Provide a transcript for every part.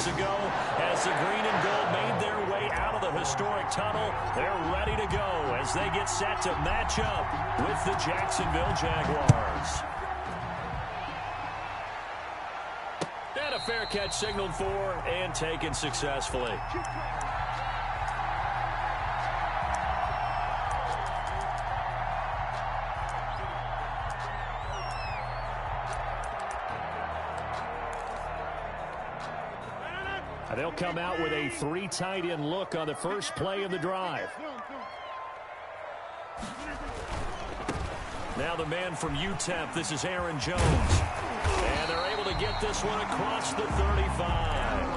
moments ago as the green and gold made their way out of the historic tunnel. They're ready to go as they get set to match up with the Jacksonville Jaguars. And a fair catch signaled for and taken successfully. They'll come out with a 3 tight end look on the first play of the drive. Now the man from UTEP, this is Aaron Jones. And they're able to get this one across the 35.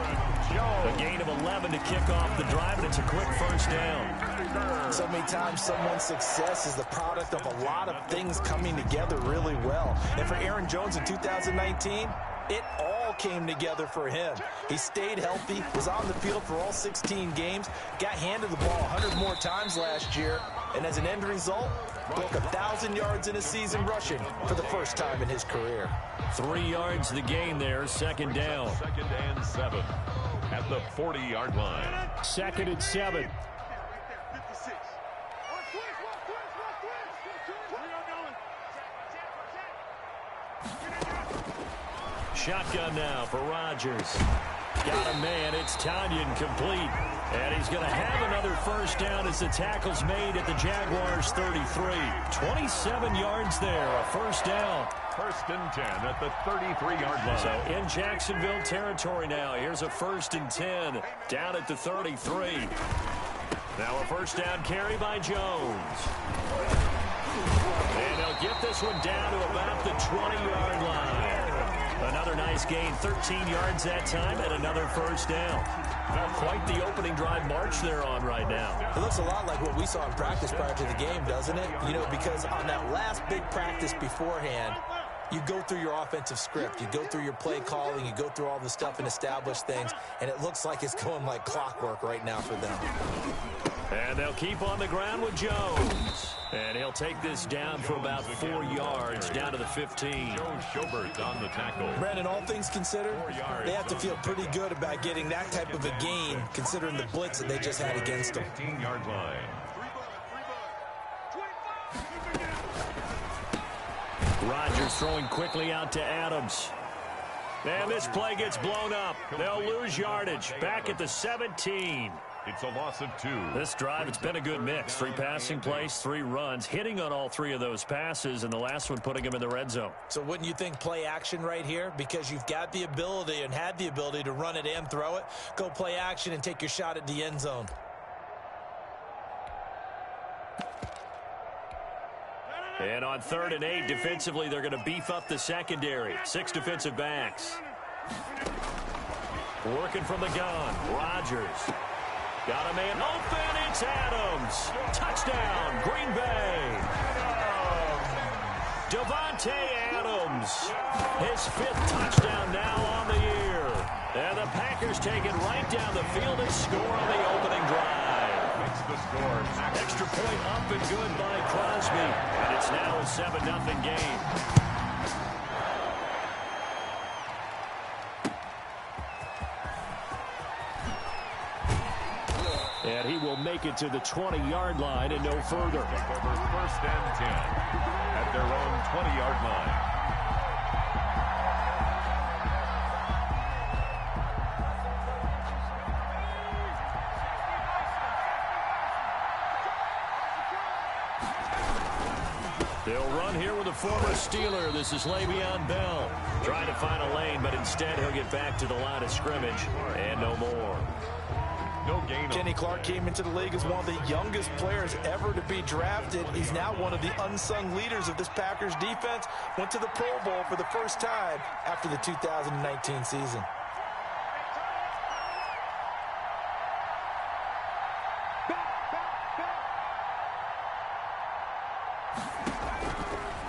A gain of 11 to kick off the drive, and it's a quick first down. So many times someone's success is the product of a lot of things coming together really well. And for Aaron Jones in 2019, it all came together for him. He stayed healthy, was on the field for all 16 games, got handed the ball 100 more times last year, and as an end result, broke 1,000 yards in a season rushing for the first time in his career. 3 yards the gain there, second down. 2nd and 7 at the 40-yard line. 2nd and 7. Shotgun now for Rodgers. Got a man. It's Tanyan complete. And he's going to have another first down as the tackle's made at the Jaguars' 33. 27 yards there, a first down. 1st and 10 at the 33-yard line. So in Jacksonville territory now. Here's a 1st and 10 down at the 33. Now a first down carry by Jones. And they'll get this one down to about the 20-yard line. Another nice gain, 13 yards that time, and another first down. Well, quite the opening drive march they're on right now. It looks a lot like what we saw in practice prior to the game, doesn't it? You know, because on that last big practice beforehand, you go through your offensive script. You go through your play calling. You go through all the stuff and establish things, and it looks like it's going like clockwork right now for them. And they'll keep on the ground with Jones. And he'll take this down for about 4 yards, down to the 15. Joe Schobert on the tackle. Brandon, all things considered, they have to feel pretty good about getting that type of a gain, considering the blitz that they just had against them. 15-yard line. Rodgers throwing quickly out to Adams. And this play gets blown up. They'll lose yardage. Back at the 17. It's a loss of 2. This drive, it's been a good mix. 3 passing plays, 3 runs, hitting on all 3 of those passes, and the last one putting him in the red zone. So wouldn't you think play action right here? Because you've got the ability and had the ability to run it and throw it. Go play action and take your shot at the end zone. And on 3rd and 8, defensively, they're going to beef up the secondary. 6 defensive backs. Working from the gun, Rodgers. Got a man open, it's Adams. Touchdown, Green Bay. Davante Adams. His 5th touchdown now on the year. And the Packers take it right down the field and score on the opening drive. Makes the score. Extra point up and good by Crosby. And it's now a 7-0 game. And he will make it to the 20-yard line and no further. Over 1st and 10 at their own 20-yard line. They'll run here with a former Steeler. This is Le'Veon Bell. Trying to find a lane, but instead he'll get back to the line of scrimmage and no more. No gain. Kenny Clark came into the league as one of the youngest players ever to be drafted. He's now one of the unsung leaders of this Packers defense. Went to the Pro Bowl for the first time after the 2019 season.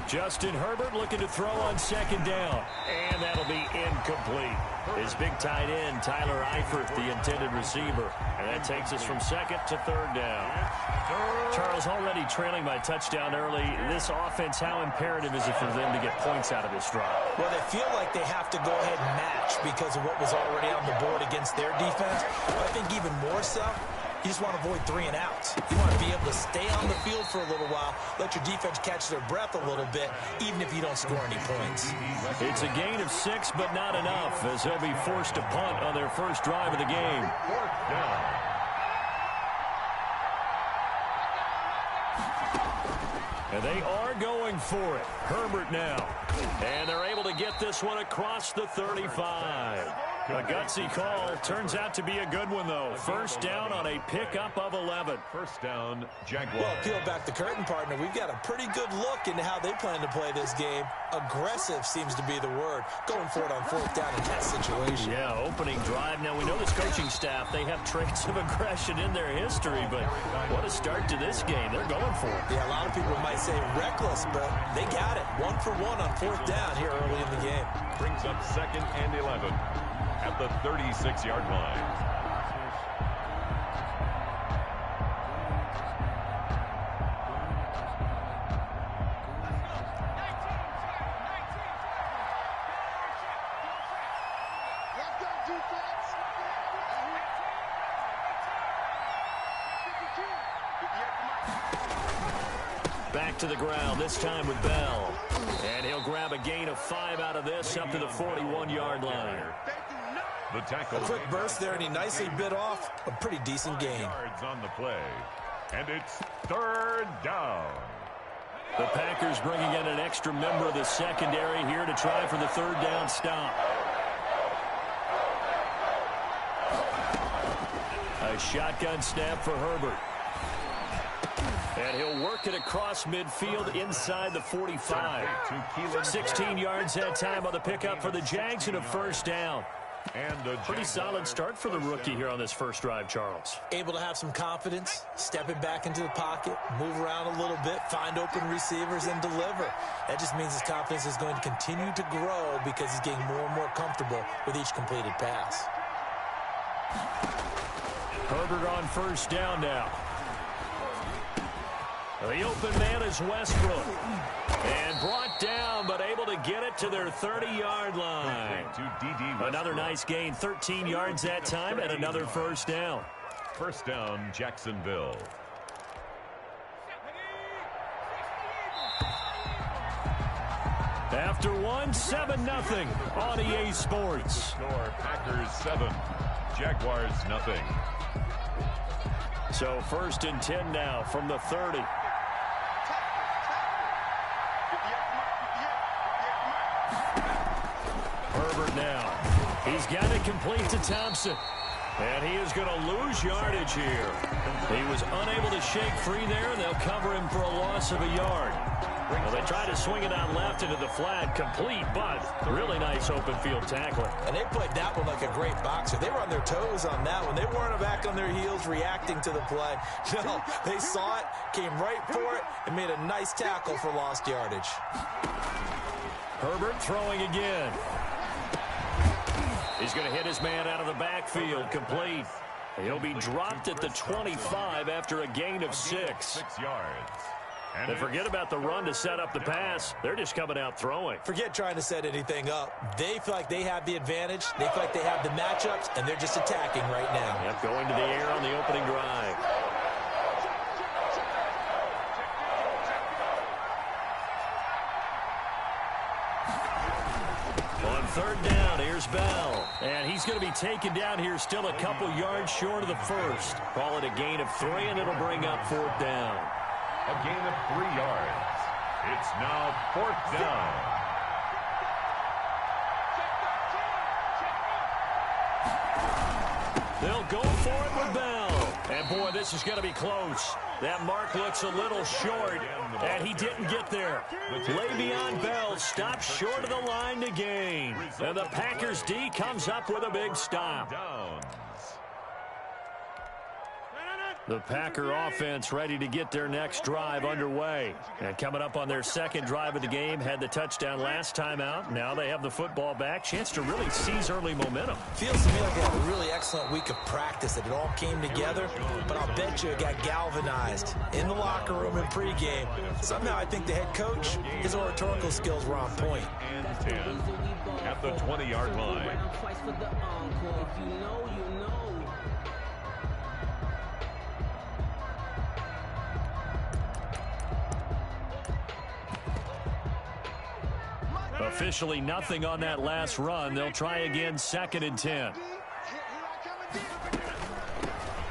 Justin Herbert looking to throw on second down. And that'll be incomplete. His big tight end, Tyler Eifert, the intended receiver. And that takes us from second to third down. Charles, already trailing by touchdown early. This offense, how imperative is it for them to get points out of this drive? Well, they feel like they have to go ahead and match because of what was already on the board against their defense. But I think even more so, you just want to avoid 3 and outs. You want to be able to stay on the field for a little while, let your defense catch their breath a little bit, even if you don't score any points. It's a gain of 6, but not enough, as they'll be forced to punt on their first drive of the game. Fourth down. And they are going for it. Herbert now. And they're able to get this one across the 35. A gutsy call. Turns out to be a good one, though. First down on a pickup of 11. First down, Jaguars. Well, peel back the curtain, partner. We've got a pretty good look into how they plan to play this game. Aggressive seems to be the word. Going for it on fourth down in that situation. Yeah, opening drive. Now, we know this coaching staff, they have traits of aggression in their history, but what a start to this game. They're going for it. Yeah, a lot of people might say reckless, but they got it. 1 for 1 on fourth down here early in the game. Brings up second and 11 at the 36-yard line. Back to the ground, this time with Bell. And he'll grab a gain of 5 out of this up to the 41-yard line. The tackle. A quick burst there, and he nicely bit off a pretty decent gain. Yards on the play. And it's third down. The Packers bringing in an extra member of the secondary here to try for the third down stop. A shotgun snap for Herbert. And he'll work it across midfield inside the 45. 16 yards that time on the pickup for the Jags and a first down. And a pretty solid start for the rookie here on this first drive, Charles. Able to have some confidence, stepping back into the pocket, move around a little bit, find open receivers, and deliver. That just means his confidence is going to continue to grow because he's getting more and more comfortable with each completed pass. Herbert on first down now. The open man is Westbrook. And brought down, but able to get it to their 30-yard line. Another nice gain, 13 yards that time, and another first down. First down, Jacksonville. After one, 7-0 on EA Sports. Score, Packers 7, Jaguars nothing. So first and 10 now from the 30. Herbert now. He's got it complete to Thompson. And he is going to lose yardage here. He was unable to shake free there, and they'll cover him for a loss of a yard. Well, they try to swing it out left into the flat, complete, but really nice open field tackling. And they played that one like a great boxer. They were on their toes on that one. They weren't back on their heels reacting to the play. No, they saw it, came right for it, and made a nice tackle for lost yardage. Herbert throwing again. He's going to hit his man out of the backfield, complete. He'll be dropped at the 25 after a gain of 6. 6 yards. And forget about the run to set up the pass. They're just coming out throwing. Forget trying to set anything up. They feel like they have the advantage. They feel like they have the matchups, and they're just attacking right now. Yep, going to the air on the opening drive. On third down, here's Bell. And he's going to be taken down here still a couple yards short of the first. Call it a gain of 3, and it'll bring up fourth down. A gain of 3 yards. It's now fourth down. They'll go for it with Bell. And, boy, this is going to be close. That mark looks a little short, and he didn't get there. Le'Veon Bell stops short of the line to gain. And the Packers D comes up with a big stop. The Packer offense ready to get their next drive underway. And coming up on their second drive of the game, had the touchdown last time out. Now they have the football back. Chance to really seize early momentum. Feels to me like they had a really excellent week of practice, that it all came together. But I'll bet you it got galvanized in the locker room in pregame. Somehow I think the head coach, his oratorical skills were on point. And 10 at the 20-yard line. Officially nothing on that last run. They'll try again, 2nd and 10.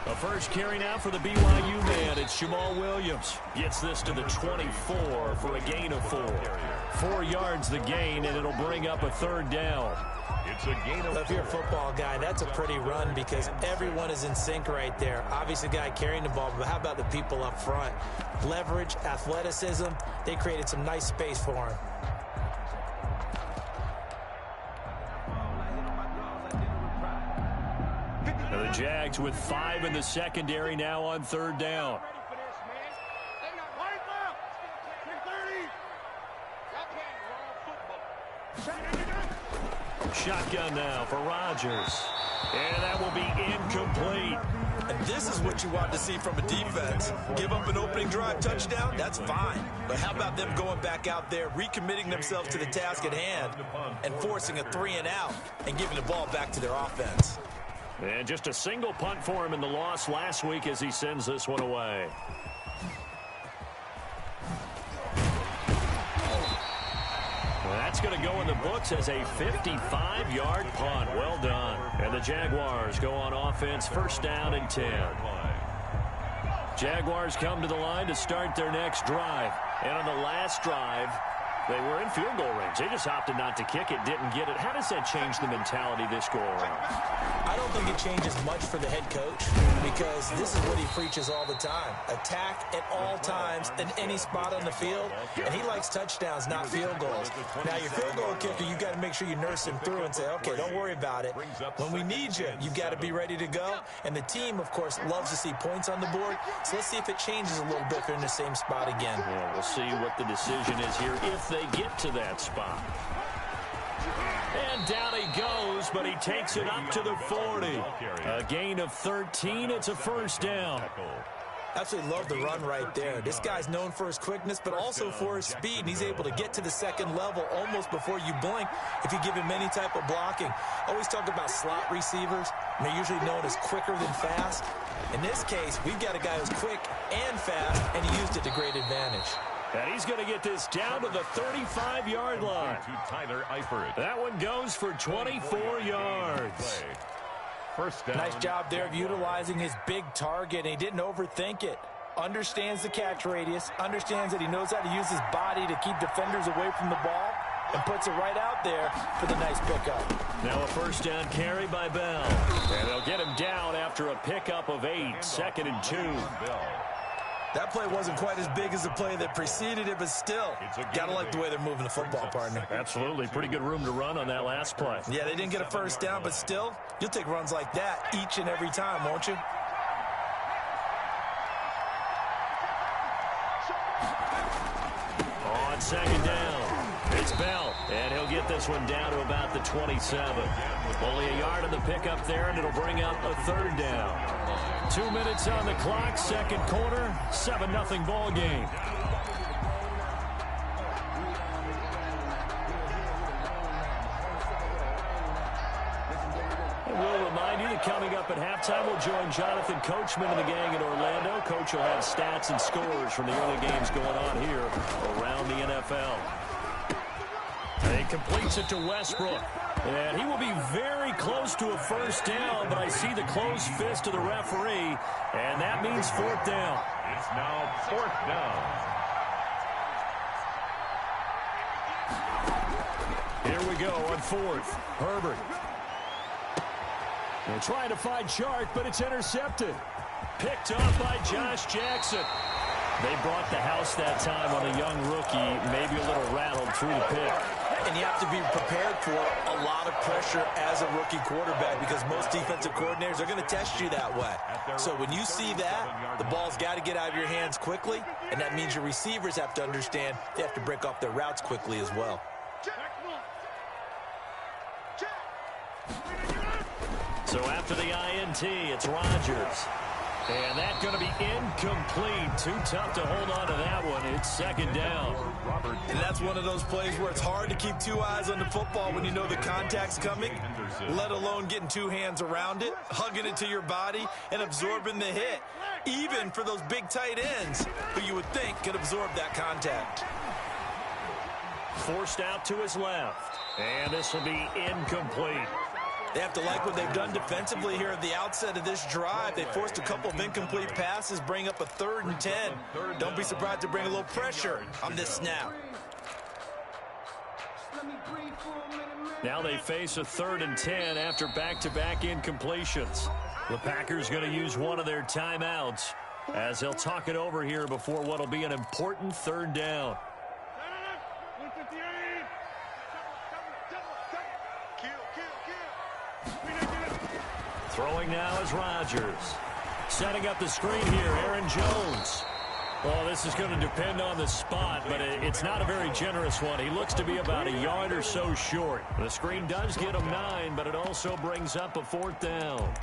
A first carry now for the BYU man. It's Jamal Williams. Gets this to the 24 for a gain of 4. 4 yards the gain, and it'll bring up a 3rd down. It's a gain of 4. If you're a football guy, that's a pretty run because everyone is in sync right there. Obviously, the guy carrying the ball, but how about the people up front? Leverage, athleticism, they created some nice space for him. The Jags with 5 in the secondary now on 3rd down. Shotgun now for Rodgers. And that will be incomplete. And this is what you want to see from a defense. Give up an opening drive touchdown, that's fine. But how about them going back out there, recommitting themselves to the task at hand, and forcing a 3-and-out and giving the ball back to their offense. And just a single punt for him in the loss last week as he sends this one away. That's going to go in the books as a 55-yard punt. Well done. And the Jaguars go on offense, 1st down and 10. Jaguars come to the line to start their next drive. And on the last drive, they were in field goal range. They just opted not to kick it, didn't get it. How does that change the mentality this go around? I don't think it changes much for the head coach because this is what he preaches all the time. Attack at all times in any spot on the field, and he likes touchdowns, not field goals. Now, your field goal kicker, you got to make sure you nurse him through and say, okay, don't worry about it. When we need you, you got to be ready to go. And the team, of course, loves to see points on the board. So let's see if it changes a little bit if they're in the same spot again. Yeah, we'll see what the decision is here if they get to that spot. And down he goes, but he takes it up to the 40. A gain of 13. It's a 1st down. Absolutely love the run right there. This guy's known for his quickness, but also for his speed. And he's able to get to the 2nd level almost before you blink if you give him any type of blocking. Always talk about slot receivers. And they're usually known as quicker than fast. In this case, we've got a guy who's quick and fast, and he used it to great advantage. And he's going to get this down to the 35-yard line. That one goes for 24 yards. 1st down. Nice job there of utilizing his big target, and he didn't overthink it. Understands the catch radius, understands that he knows how to use his body to keep defenders away from the ball, and puts it right out there for the nice pickup. Now a 1st down carry by Bell. And they'll get him down after a pickup of 8, 2nd and 2. That play wasn't quite as big as the play that preceded it, but still, got to like the way they're moving the football, partner. Absolutely. Pretty good room to run on that last play. Yeah, they didn't get a 1st down, but still, you'll take runs like that each and every time, won't you? On 2nd down, it's Bell, and he'll get this one down to about the 27. Only a yard on the pickup there, and it'll bring up a 3rd down. 2 minutes on the clock, 2nd quarter, 7-0 ball game. And we'll remind you that coming up at halftime, we'll join Jonathan Coachman and the gang in Orlando. Coach will have stats and scores from the early games going on here around the NFL. And he completes it to Westbrook. And he will be very close to a 1st down, but I see the closed fist of the referee, and that means 4th down. It's now 4th down. Here we go on 4th. Herbert. They're trying to find Chark, but it's intercepted. Picked off by Josh Jackson. They brought the house that time on a young rookie, maybe a little rattled through the pick. And you have to be prepared for a lot of pressure as a rookie quarterback because most defensive coordinators are going to test you that way. So when you see that, the ball's got to get out of your hands quickly, and that means your receivers have to understand they have to break off their routes quickly as well. So after the INT, it's Rodgers. And that's going to be incomplete. Too tough to hold on to that one. It's second down. And that's one of those plays where it's hard to keep two eyes on the football when you know the contact's coming, let alone getting two hands around it, hugging it to your body, and absorbing the hit, even for those big tight ends who you would think could absorb that contact. Forced out to his left. And this will be incomplete. They have to like what they've done defensively here at the outset of this drive. They forced a couple of incomplete passes, bring up a 3rd and 10. Don't be surprised to bring a little pressure on this snap. Now they face a 3rd and 10 after back-to-back incompletions. The Packers going to use one of their timeouts as they'll talk it over here before what will be an important 3rd down. Throwing now is Rodgers. Setting up the screen here, Aaron Jones. Oh, this is going to depend on the spot, but it's not a very generous one. He looks to be about a yard or so short. The screen does get him 9, but it also brings up a 4th down.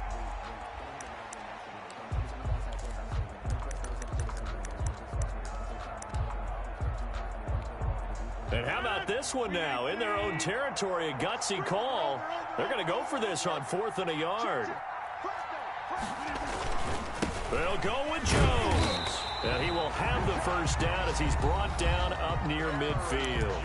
And how about this one now? In their own territory, a gutsy call. They're going to go for this on 4th and a yard. They'll go with Jones. And he will have the first down as he's brought down up near midfield.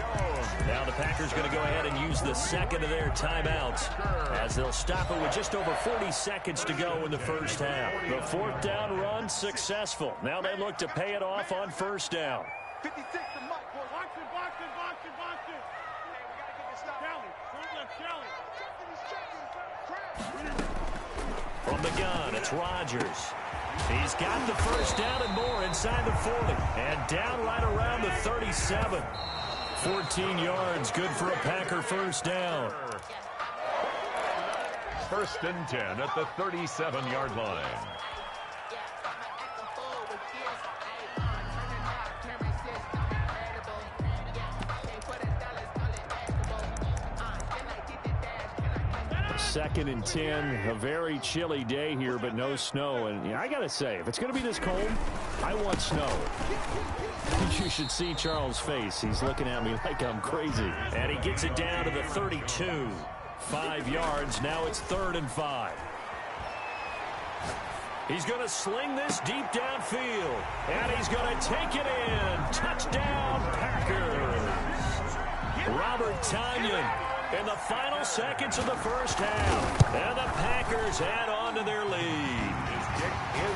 Now the Packers going to go ahead and use the second of their timeouts as they'll stop it with just over 40 seconds to go in the first half. The 4th down run successful. Now they look to pay it off on 1st down. 56 to Mike. Box it. From the gun, it's Rodgers. He's got the first down and more inside the 40. And down right around the 37. 14 yards, good for a Packer first down. 1st and 10 at the 37-yard line. Second and 10, a very chilly day here, but no snow. And I got to say, if it's going to be this cold, I want snow. You should see Charles' face. He's looking at me like I'm crazy. And he gets it down to the 32. 5 yards. Now it's 3rd and 5. He's going to sling this deep downfield. And he's going to take it in. Touchdown, Packers. Robert Tonyan in the final seconds of the first half. And the Packers add on to their lead.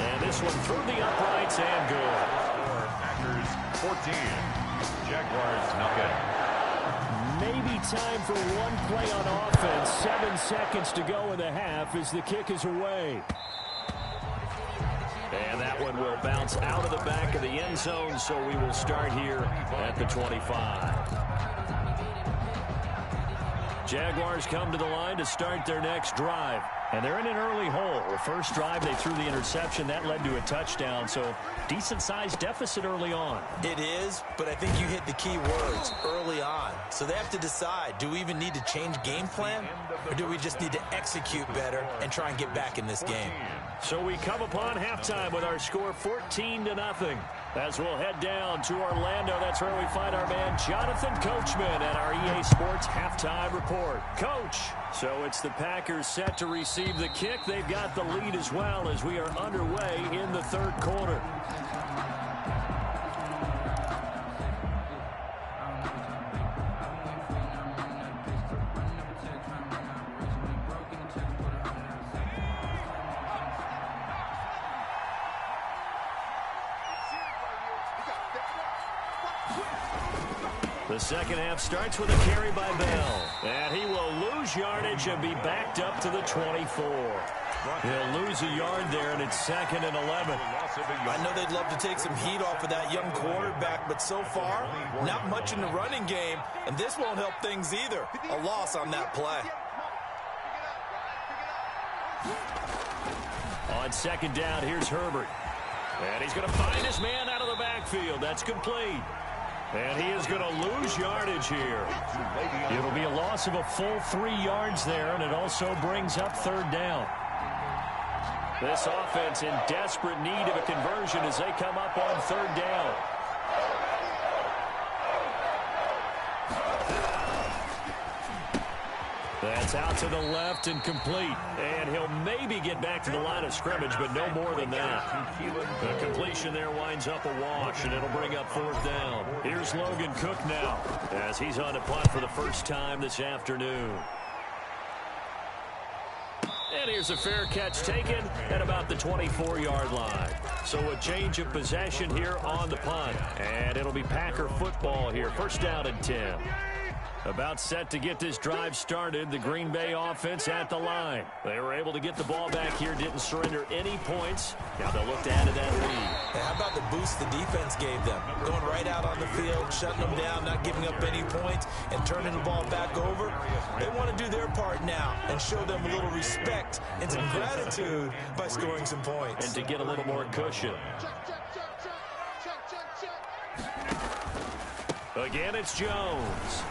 And this one through the uprights and good. Packers 14. Jaguars nothing. Maybe time for one play on offense. 7 seconds to go in the half as the kick is away. And that one will bounce out of the back of the end zone, so we will start here at the 25. Jaguars come to the line to start their next drive. And they're in an early hole. The first drive, they threw the interception. That led to a touchdown, so decent-sized deficit early on. It is, but I think you hit the key words, early on. So they have to decide, do we even need to change game plan, or do we just need to execute better and try and get back in this game? So we come upon halftime with our score 14-0. As we'll head down to Orlando, that's where we find our man Jonathan Coachman at our EA Sports Halftime Report. Coach, so it's the Packers set to receive the kick. They've got the lead as well as we are underway in the third quarter. The second half starts with a carry by Bell. And he will lose yardage and be backed up to the 24. He'll lose a yard there, and it's 2nd and 11. I know they'd love to take some heat off of that young quarterback, but so far, not much in the running game, and this won't help things either. A loss on that play. On 2nd down, here's Herbert. And he's going to find his man out of the backfield. That's complete. And he is going to lose yardage here. It'll be a loss of a full 3 yards there, and it also brings up 3rd down. This offense in desperate need of a conversion as they come up on 3rd down. That's out to the left and complete. And he'll maybe get back to the line of scrimmage, but no more than that. The completion there winds up a wash, and it'll bring up 4th down. Here's Logan Cook now as he's on the punt for the first time this afternoon. And here's a fair catch taken at about the 24-yard line. So a change of possession here on the punt. And it'll be Packer football here. 1st down and 10. About set to get this drive started, the Green Bay offense at the line. They were able to get the ball back here, didn't surrender any points. Now they'll look to add to that lead. Hey, how about the boost the defense gave them? Going right out on the field, shutting them down, not giving up any points, and turning the ball back over. They want to do their part now and show them a little respect and some gratitude by scoring some points. And to get a little more cushion. Again, it's Jones.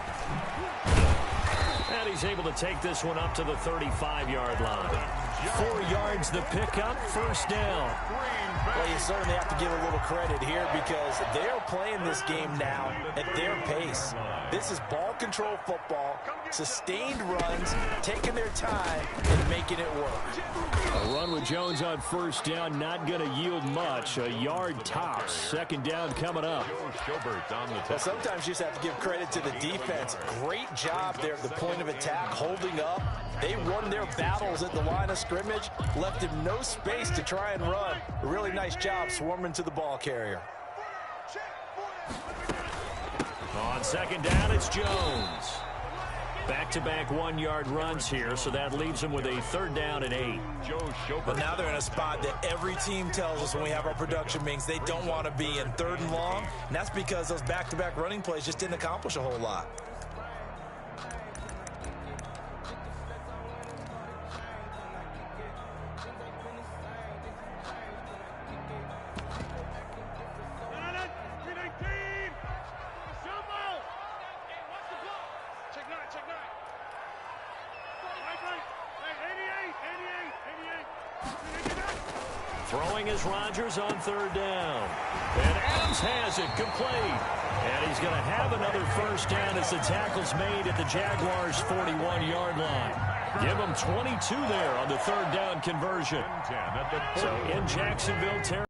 And he's able to take this one up to the 35-yard line. 4 yards the pickup, 1st down. Well, you certainly have to give a little credit here because they're playing this game now at their pace. This is ball control football, sustained runs, taking their time and making it work. A run with Jones on 1st down, not going to yield much. A yard tops. 2nd down coming up. Well, sometimes you just have to give credit to the defense. Great job there at the point of attack, holding up. They won their battles at the line of scrimmage, left him no space to try and run. A really nice job swarming to the ball carrier. On 2nd down, it's Jones. Back-to-back 1-yard runs here, so that leaves them with a 3rd down and 8. But now they're in a spot that every team tells us when we have our production meetings they don't want to be in, 3rd and long, and that's because those back-to-back running plays just didn't accomplish a whole lot. Throwing is Rodgers on 3rd down. And Adams has it complete. And he's going to have another 1st down as the tackle's made at the Jaguars' 41-yard line. Give them 22 there on the 3rd down conversion. So in Jacksonville,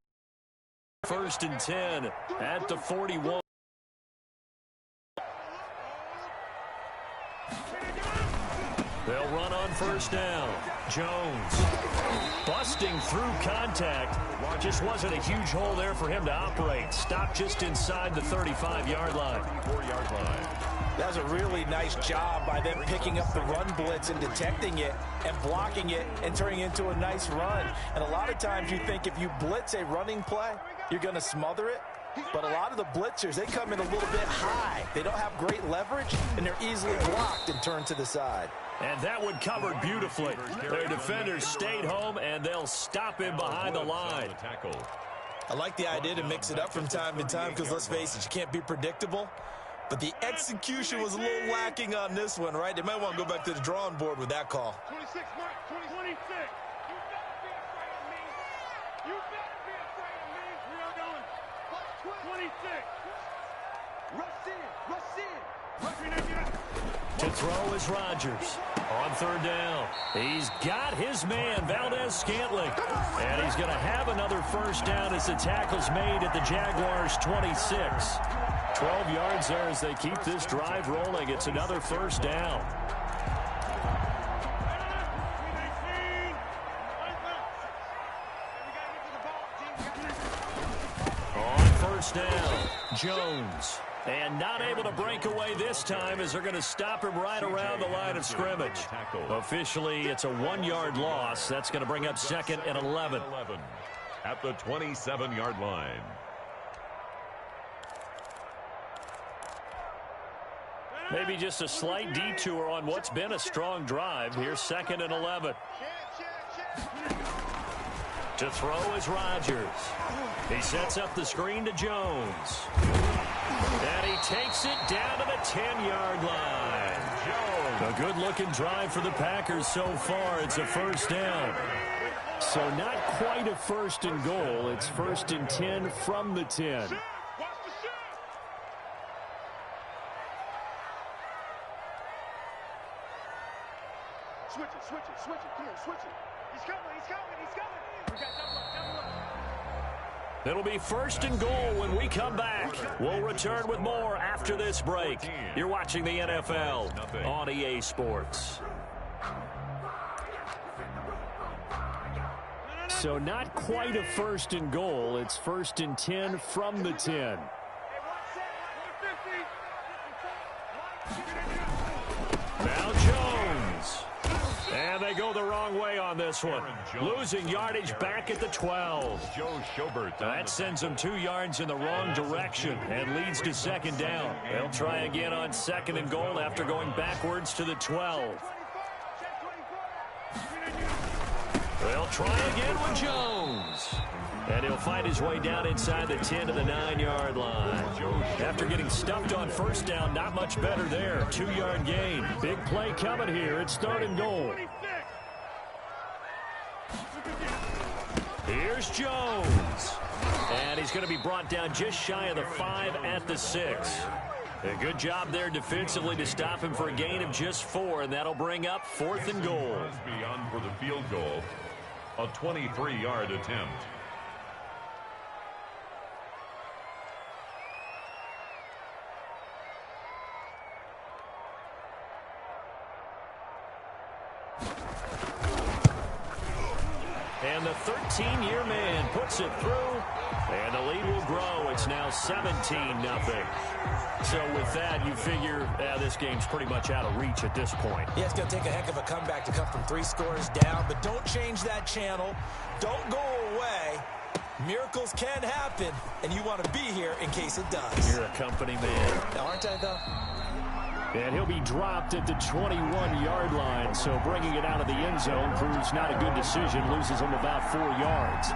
1st and 10 at the 41. They'll run on 1st down. Jones busting through contact. Just wasn't a huge hole there for him to operate. Stopped just inside the 35-yard line. 4-yard line. That was a really nice job by them picking up the run blitz and detecting it and blocking it and turning it into a nice run. And a lot of times you think if you blitz a running play, you're going to smother it. But a lot of the blitzers, they come in a little bit high. They don't have great leverage, and they're easily blocked and turned to the side. And that one covered beautifully. Their defenders stayed home, and they'll stop him behind the line. I like the idea to mix it up from time to time because, let's face it, you can't be predictable. But the execution was a little lacking on this one, right? They might want to go back to the drawing board with that call. 26, Mark, 26. You better be afraid of me. You better be afraid of me. We are going. 26. Rush in. Rush in. To throw is Rodgers on 3rd down. He's got his man, Valdez-Scantling. And he's going to have another 1st down as the tackle's made at the Jaguars' 26. 12 yards there as they keep this drive rolling. It's another 1st down. On 1st down, Jones. And not able to break away this time as they're going to stop him right around the line of scrimmage. Officially, it's a 1-yard loss. That's going to bring up 2nd and 11. At the 27-yard line. Maybe just a slight detour on what's been a strong drive. Here's 2nd and 11. To throw is Rodgers. He sets up the screen to Jones. And he takes it down to the 10-yard line. A good-looking drive for the Packers so far. It's a first down. So not quite a 1st and goal. It's 1st and 10 from the 10. Switch it. Come on, switch it. He's coming. We got double up. It'll be 1st and goal when we come back. We'll return with more after this break. You're watching the NFL on EA Sports. So not quite a 1st and goal. It's 1st and 10 from the 10. Now Jones. And they go the wrong way on this one. Losing yardage back at the 12. That sends them 2 yards in the wrong direction and leads to 2nd down. They'll try again on 2nd and goal after going backwards to the 12. They'll try again with Jones. And he'll find his way down inside the 10 to the 9-yard line. After getting stuffed on 1st down, not much better there. 2-yard gain. Big play coming here. It's 3rd and goal. Here's Jones. And he's going to be brought down just shy of the 5 at the 6. A good job there defensively to stop him for a gain of just 4, and that'll bring up 4th and goal. Beyond for the field goal, a 23-yard attempt. And the 13-year man puts it through, and the lead will grow. It's now 17-0. So with that, you figure this game's pretty much out of reach at this point. Yeah, it's going to take a heck of a comeback to come from 3 scores down, but don't change that channel. Don't go away. Miracles can happen, and you want to be here in case it does. You're a company man. Aren't I, though? And he'll be dropped at the 21-yard line, so bringing it out of the end zone proves not a good decision, loses him about 4 yards.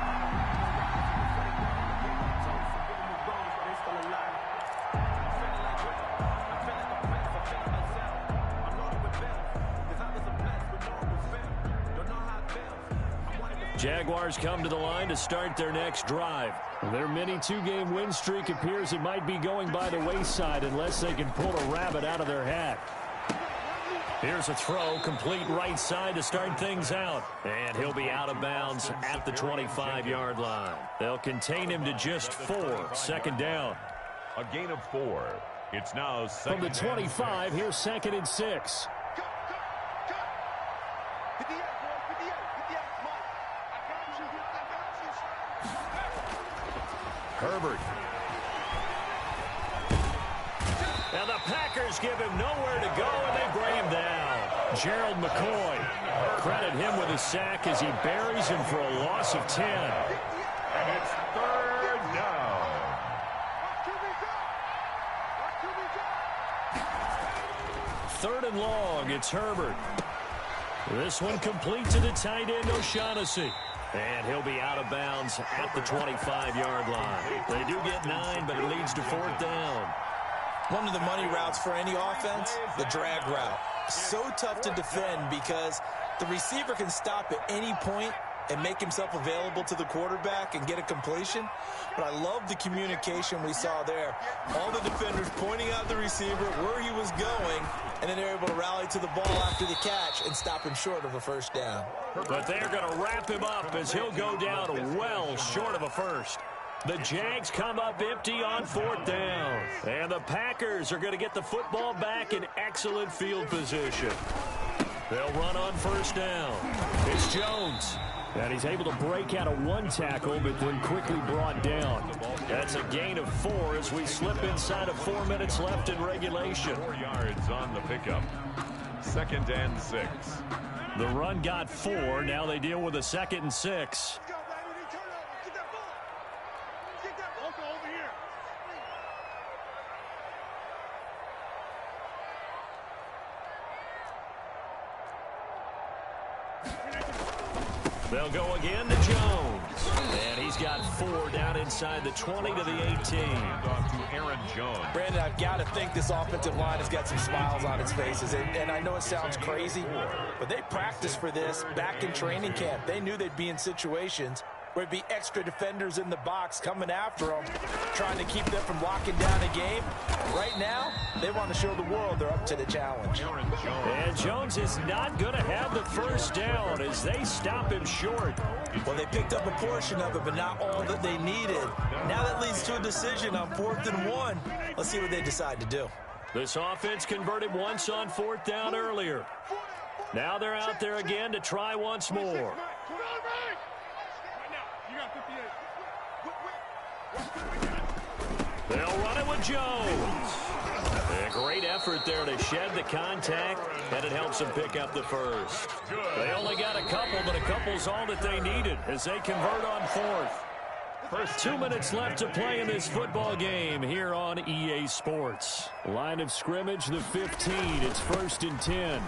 Jaguars come to the line to start their next drive. Their mini 2-game win streak appears it might be going by the wayside unless they can pull a rabbit out of their hat. Here's a throw, complete right side to start things out. And he'll be out of bounds at the 25-yard line. They'll contain him to just 4, 2nd down. A gain of 4. It's now 2nd. From the 25, here's 2nd and 6. Herbert. Now the Packers give him nowhere to go, and they bring him down. Gerald McCoy. Credit him with a sack as he buries him for a loss of 10. And it's 3rd down. 3rd and long. It's Herbert. This one complete to the tight end, O'Shaughnessy. And he'll be out of bounds at the 25-yard line. They do get 9, but it leads to 4th down. One of the money routes for any offense, the drag route. So tough to defend because the receiver can stop at any point and make himself available to the quarterback and get a completion. But I love the communication we saw there. All the defenders pointing out the receiver where he was going, and then they're able to rally to the ball after the catch and stop him short of a 1st down. But they're going to wrap him up as he'll go down well short of a 1st. The Jags come up empty on 4th down. And the Packers are going to get the football back in excellent field position. They'll run on 1st down. It's Jones. And he's able to break out of one tackle, but then quickly brought down. That's a gain of 4 as we slip inside of 4 minutes left in regulation. 4 yards on the pickup. 2nd and 6. The run got 4. Now they deal with a 2nd and 6. They'll go again to Jones. And he's got 4 down inside the 20 to the 18. Off to Aaron Jones. Brandon, I've got to think this offensive line has got some smiles on its faces. And I know it sounds crazy, but they practiced for this back in training camp. They knew they'd be in situations where it'd be extra defenders in the box coming after them, trying to keep them from locking down a game. Right now, they want to show the world they're up to the challenge. And Jones is not going to have the first down as they stop him short. Well, they picked up a portion of it, but not all that they needed. Now that leads to a decision on 4th and 1. Let's see what they decide to do. This offense converted once on 4th down earlier. Now they're out there again to try once more. They'll run it with Jones. A great effort there to shed the contact, and it helps them pick up the first. They only got a couple, but a couple's all that they needed as they convert on 4th. 2 minutes left to play in this football game here on EA Sports. Line of scrimmage, the 15. It's 1st and 10.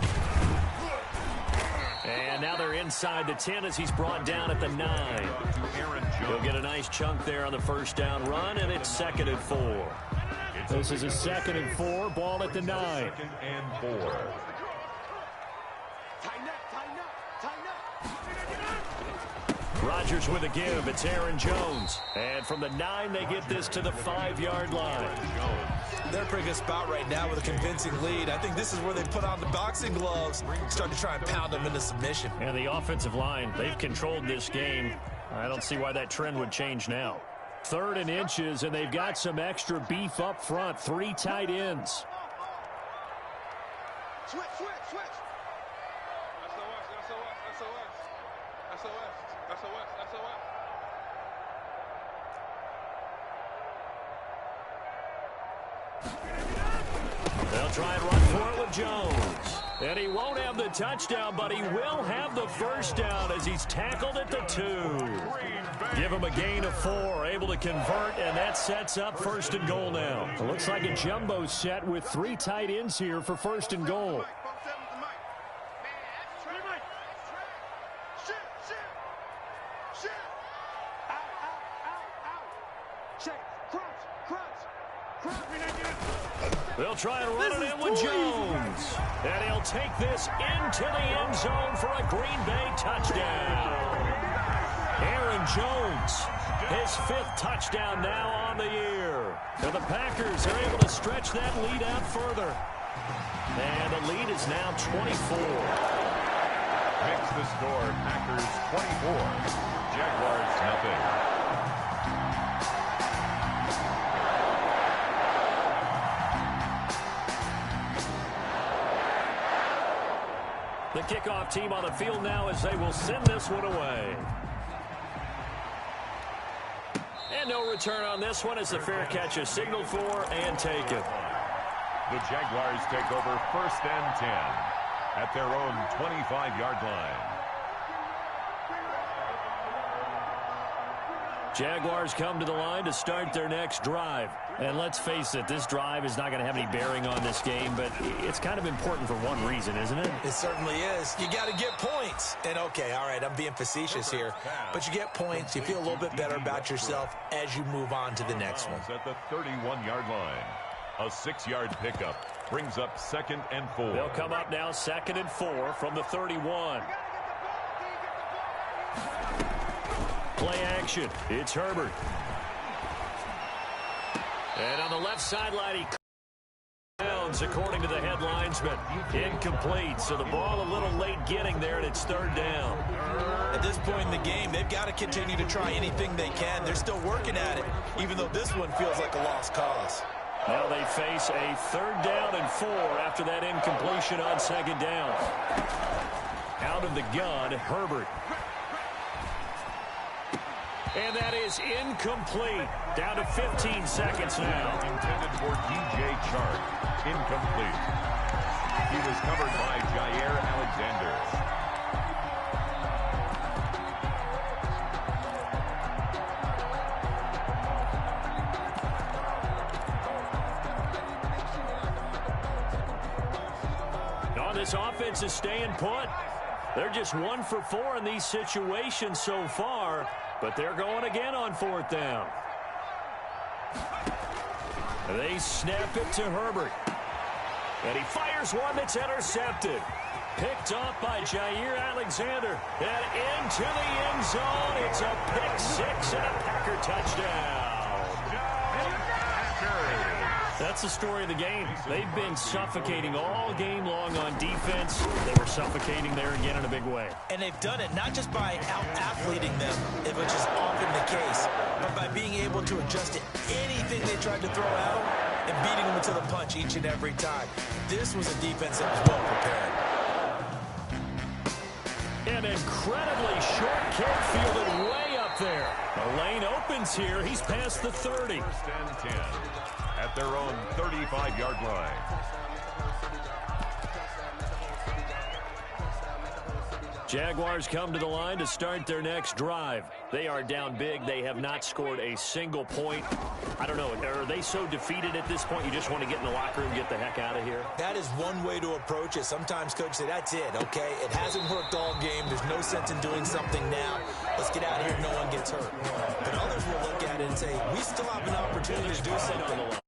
And now they're inside the 10 as he's brought down at the 9. He'll get a nice chunk there on the first down run, and it's 2nd and 4. This is a 2nd and 4, ball at the 9. 2nd and 4. Rodgers with a give. It's Aaron Jones. And from the 9, they get this to the 5-yard line. They're a pretty good spot right now with a convincing lead. I think this is where they put on the boxing gloves, start to try and pound them into submission. And the offensive line, they've controlled this game. I don't see why that trend would change now. 3rd and inches, and they've got some extra beef up front. 3 tight ends. Switch. SOS. They'll try and run for it with Jones. And he won't have the touchdown, but he will have the first down as he's tackled at the 2. Give him a gain of 4, able to convert, and that sets up 1st and goal now. It looks like a jumbo set with 3 tight ends here for 1st and goal. They'll try and run it in with Jones. And he'll take this into the end zone for a Green Bay touchdown. Aaron Jones, his 5th touchdown now on the year. And the Packers are able to stretch that lead out further. And the lead is now 24. Makes the score Packers 24. Jaguars 0. The kickoff team on the field now as they will send this one away. And no return on this one as the fair catch is signaled for and taken. The Jaguars take over 1st and 10 at their own 25-yard line. Jaguars come to the line to start their next drive. And let's face it, this drive is not going to have any bearing on this game, but it's kind of important for one reason, isn't it? It certainly is. You got to get points. And okay, all right, I'm being facetious here, but you get points, you feel a little bit better about yourself as you move on to the next one. At the 31-yard line, a 6-yard pickup brings up 2nd and 4. They'll come up now 2nd and 4 from the 31. Play action. It's Herbert. And on the left sideline, he downs, according to the head linesman. Incomplete, so the ball a little late getting there, and it's 3rd down. At this point in the game, they've got to continue to try anything they can. They're still working at it, even though this one feels like a lost cause. Now they face a 3rd down and 4 after that incompletion on 2nd down. Out of the gun, Herbert. And that is incomplete. Down to 15 seconds now. Intended for DJ Chark. Incomplete. He was covered by Jair Alexander. This offense is staying put. They're just 1 for 4 in these situations so far, but they're going again on 4th down. They snap it to Herbert. And he fires one that's intercepted. Picked off by Jair Alexander. And into the end zone. It's a pick 6 and a Packer touchdown. That's the story of the game. They've been suffocating all game long on defense. They were suffocating there again in a big way. And they've done it not just by out-athleting them, which is often the case, but by being able to adjust to anything they tried to throw at them and beating them into the punch each and every time. This was a defense that was well prepared. An incredibly short kick fielded way up there. The lane opens here. He's past the 30. 1st and 10. At their own 35-yard line. Jaguars come to the line to start their next drive. They are down big. They have not scored a single point. I don't know. Are they so defeated at this point you just want to get in the locker room and get the heck out of here? That is one way to approach it. Sometimes coaches say, that's it, okay? It hasn't worked all game. There's no sense in doing something now. Let's get out of here. No one gets hurt. But others will look at it and say, we still have an opportunity to do something.